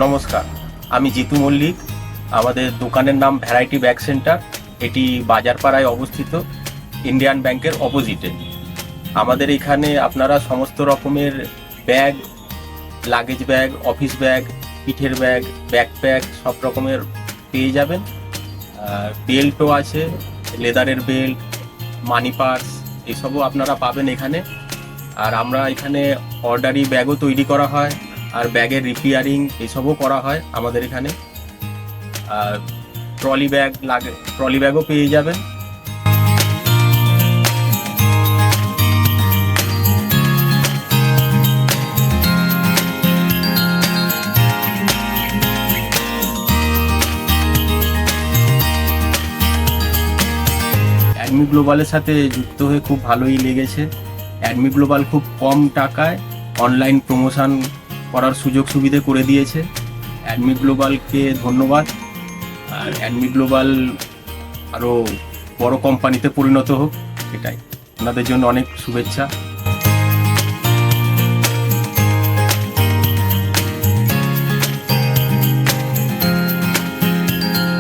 নমস্কার, আমি জিতু মল্লিক। আমাদের দোকানের নাম ভ্যারাইটি ব্যাগ সেন্টার। এটি বাজারপাড়ায় অবস্থিত, ইন্ডিয়ান ব্যাংকের অপোজিটে। আমাদের এখানে আপনারা সমস্ত রকমের bag, luggage bag, office bag, পিঠের ব্যাগ, ব্যাকপ্যাক সব রকমের পেয়ে যাবেন। আর বেল্টও আছে, লেদারের বেল্ট, মানি পার্স এসবও আপনারা পাবেন এখানে। আর আমরা এখানে অর্ডারি ব্যাগও তৈরি করা হয়, আর ব্যাগের রিপেয়ারিং এসবও করা হয় আমাদের এখানে। আর ট্রলি ব্যাগও পেয়ে যাবেন। অ্যাডমি গ্লোবালের সাথে যুক্ত হয়ে খুব ভালোই লেগেছে। অ্যাডমি গ্লোবাল খুব কম টাকায় অনলাইন প্রমোশন করার সুযোগ সুবিধে করে দিয়েছে। অ্যাডমি গ্লোবালকে ধন্যবাদ। আর অ্যাডমি গ্লোবাল আরও বড় কোম্পানিতে পরিণত হোক, এটাই ওনাদের জন্য অনেক শুভেচ্ছা।